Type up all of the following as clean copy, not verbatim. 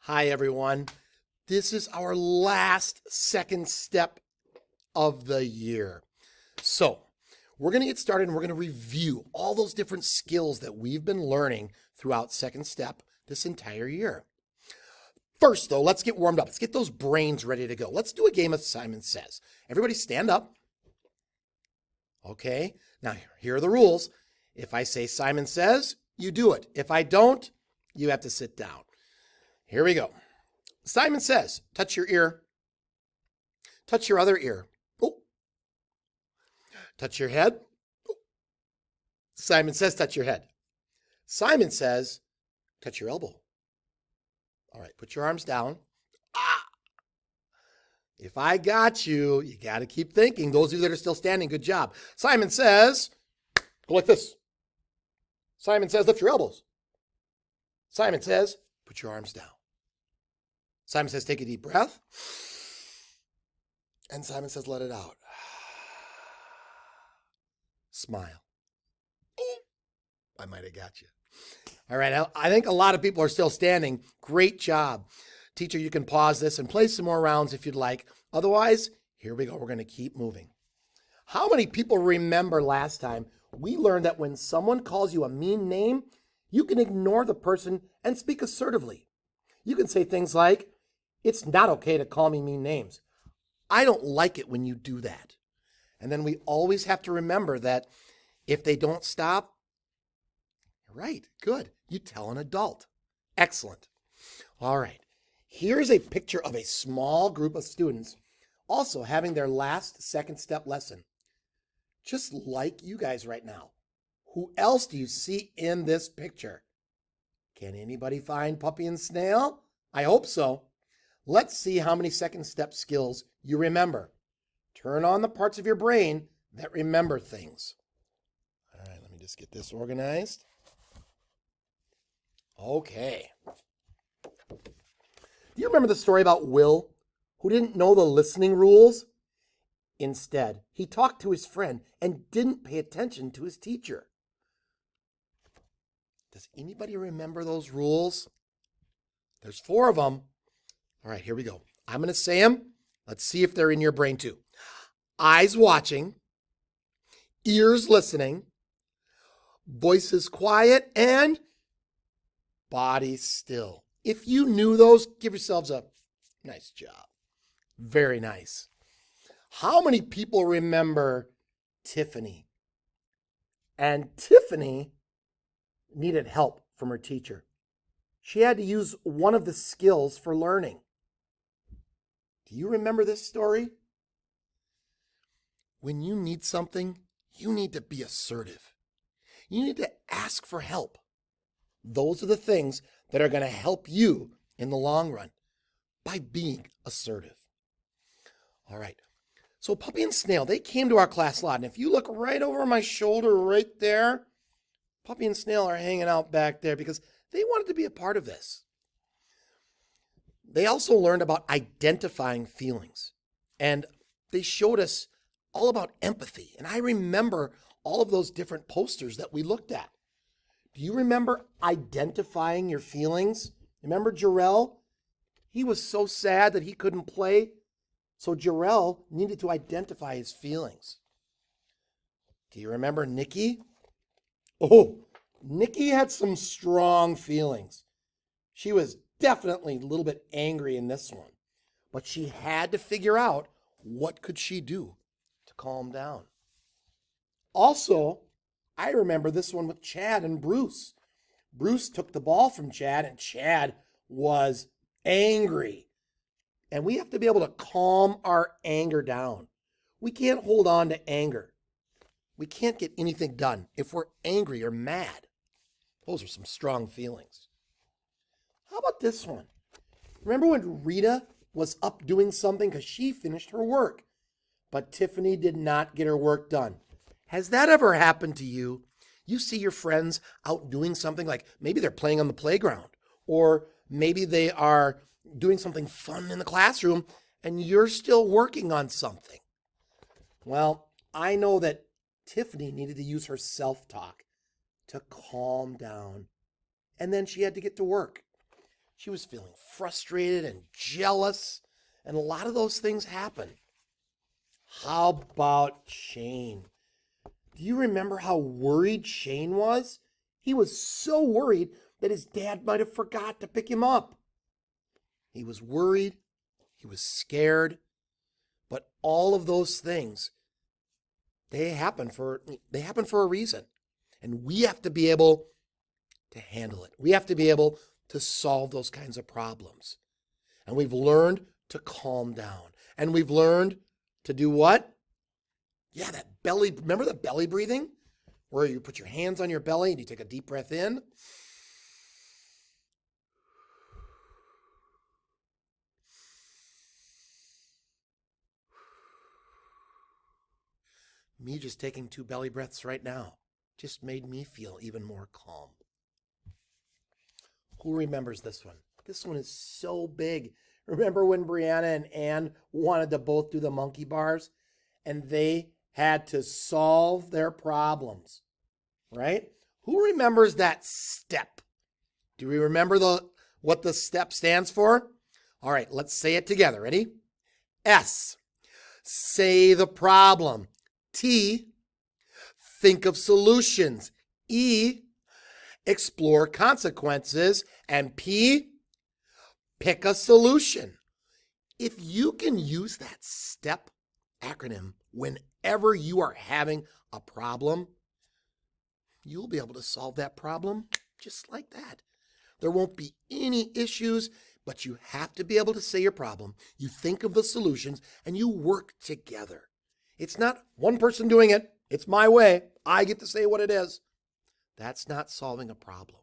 Hi, everyone. This is our last second step of the year. So we're going to get started and we're going to review all those different skills that we've been learning throughout second step this entire year. First, though, let's get warmed up. Let's get those brains ready to go. Let's do a game of Simon Says. Everybody stand up. Okay, now here are the rules. If I say Simon Says, you do it. If I don't, you have to sit down. Here we go. Simon says, touch your ear. Touch your other ear. Oh. Touch your head. Oh. Simon says, touch your head. Simon says, touch your elbow. All right, put your arms down. Ah. If I got you, you got to keep thinking. Those of you that are still standing, good job. Simon says, go like this. Simon says, lift your elbows. Simon says, put your arms down. Simon says, take a deep breath. And Simon says, let it out. Smile. I might have got you. All right, I think a lot of people are still standing. Great job. Teacher, you can pause this and play some more rounds if you'd like. Otherwise, here we go. We're going to keep moving. How many people remember last time we learned that when someone calls you a mean name, you can ignore the person and speak assertively? You can say things like, it's not okay to call me mean names. I don't like it when you do that. And then we always have to remember that if they don't stop, right, good. You tell an adult. Excellent. All right. Here's a picture of a small group of students also having their last second step lesson. Just like you guys right now. Who else do you see in this picture? Can anybody find Puppy and Snail? I hope so. Let's see how many second step skills you remember. Turn on the parts of your brain that remember things. All right, let me just get this organized. Okay. Do you remember the story about Will, who didn't know the listening rules? Instead, he talked to his friend and didn't pay attention to his teacher. Does anybody remember those rules? There's 4 of them. All right, here we go. I'm going to say them. Let's see if they're in your brain too. Eyes watching, ears listening, voices quiet, and body still. If you knew those, give yourselves a nice job. Very nice. How many people remember Tiffany? And Tiffany needed help from her teacher. She had to use one of the skills for learning. Do you remember this story? When you need something, you need to be assertive. You need to ask for help. Those are the things that are going to help you in the long run by being assertive. All right. So Puppy and Snail, they came to our class a lot. And if you look right over my shoulder right there, Puppy and Snail are hanging out back there because they wanted to be a part of this. They also learned about identifying feelings. And they showed us all about empathy. And I remember all of those different posters that we looked at. Do you remember identifying your feelings? Remember Jarrell? He was so sad that he couldn't play. So Jarrell needed to identify his feelings. Do you remember Nikki? Oh, Nikki had some strong feelings. She was definitely a little bit angry in this one, but she had to figure out what could she do to calm down. Also, I remember this one with Chad and Bruce. Bruce took the ball from Chad and Chad was angry. And we have to be able to calm our anger down. We can't hold on to anger. We can't get anything done if we're angry or mad. Those are some strong feelings. How about this one? Remember when Rita was up doing something because she finished her work, but Tiffany did not get her work done? Has that ever happened to you? You see your friends out doing something, like maybe they're playing on the playground, or maybe they are doing something fun in the classroom, and you're still working on something. Well, I know that Tiffany needed to use her self-talk to calm down, and then she had to get to work. She was feeling frustrated and jealous, and a lot of those things happen. How about Shane? Do you remember how worried Shane was? He was so worried that his dad might have forgot to pick him up. He was worried, he was scared, but all of those things, they happen for a reason. And we have to be able to handle it. We have to be able to solve those kinds of problems. And we've learned to calm down. And we've learned to do what? Yeah, remember the belly breathing? Where you put your hands on your belly and you take a deep breath in. Me just taking 2 belly breaths right now just made me feel even more calm. Who remembers this one? This one is so big. Remember when Brianna and Ann wanted to both do the monkey bars and they had to solve their problems, right? Who remembers that step? Do we remember what the step stands for? All right, let's say it together. Ready? S, say the problem. T, think of solutions. E, explore consequences. And P, pick a solution. If you can use that STEP acronym whenever you are having a problem, you'll be able to solve that problem just like that. There won't be any issues, but you have to be able to say your problem. You think of the solutions and you work together. It's not one person doing it. It's my way. I get to say what it is. That's not solving a problem.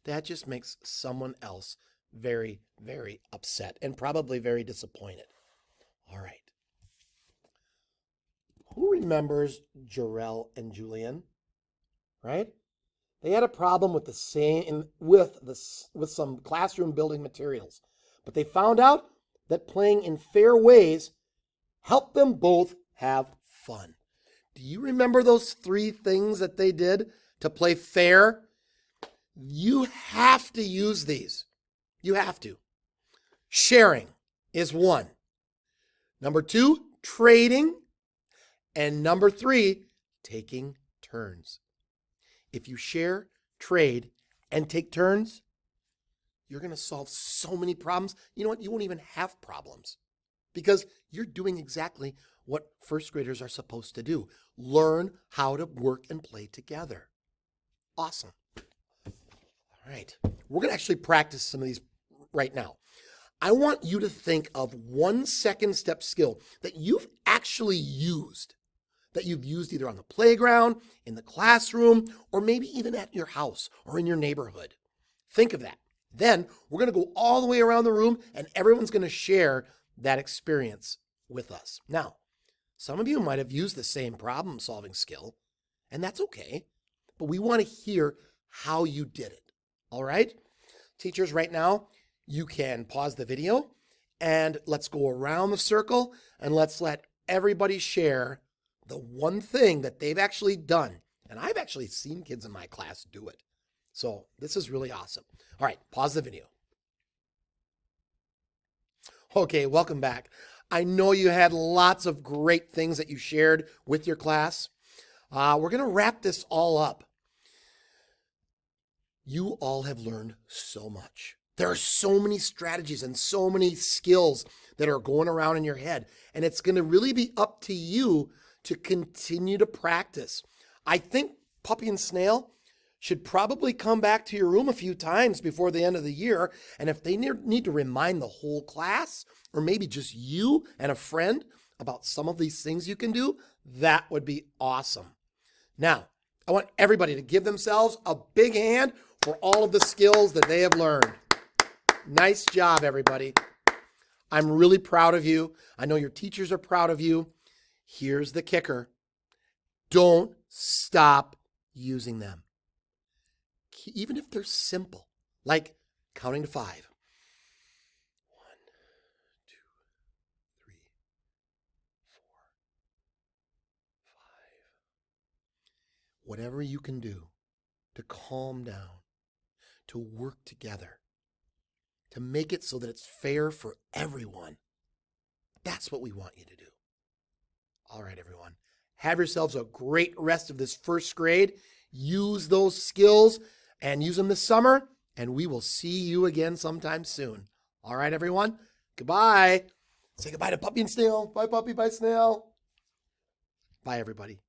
That just makes someone else very, very upset and probably very disappointed. All right. Who remembers Jarrell and Julian? Right? They had a problem with with some classroom building materials, but they found out that playing in fair ways helped them both have fun. Do you remember those 3 things that they did to play fair? You have to use these. You have to. Sharing is 1. Number 2, trading. And number 3, taking turns. If you share, trade, and take turns, you're going to solve so many problems. You know what? You won't even have problems because you're doing exactly what first graders are supposed to do. Learn how to work and play together. Awesome. All right. We're going to actually practice some of these right now. I want you to think of 1 second step skill that you've actually used, that you've used either on the playground, in the classroom, or maybe even at your house or in your neighborhood. Think of that. Then we're going to go all the way around the room and everyone's going to share that experience with us. Now, some of you might have used the same problem solving skill, and that's okay, but we want to hear how you did it. All right? Teachers, right now, you can pause the video and let's go around the circle and let's let everybody share the one thing that they've actually done. And I've actually seen kids in my class do it. So this is really awesome. All right, pause the video. Okay, welcome back. I know you had lots of great things that you shared with your class. We're going to wrap this all up. You all have learned so much. There are so many strategies and so many skills that are going around in your head. And it's going to really be up to you to continue to practice. I think Puppy and Snail should probably come back to your room a few times before the end of the year. And if they need to remind the whole class, or maybe just you and a friend about some of these things you can do, that would be awesome. Now, I want everybody to give themselves a big hand for all of the skills that they have learned. Nice job, everybody. I'm really proud of you. I know your teachers are proud of you. Here's the kicker. Don't stop using them. Even if they're simple, like counting to 5. 1, 2, 3, 4, 5. Whatever you can do to calm down, to work together, to make it so that it's fair for everyone. That's what we want you to do. All right, everyone. Have yourselves a great rest of this first grade. Use those skills and use them this summer, and we will see you again sometime soon. All right, everyone. Goodbye. Say goodbye to Puppy and Snail. Bye, Puppy. Bye, Snail. Bye, everybody.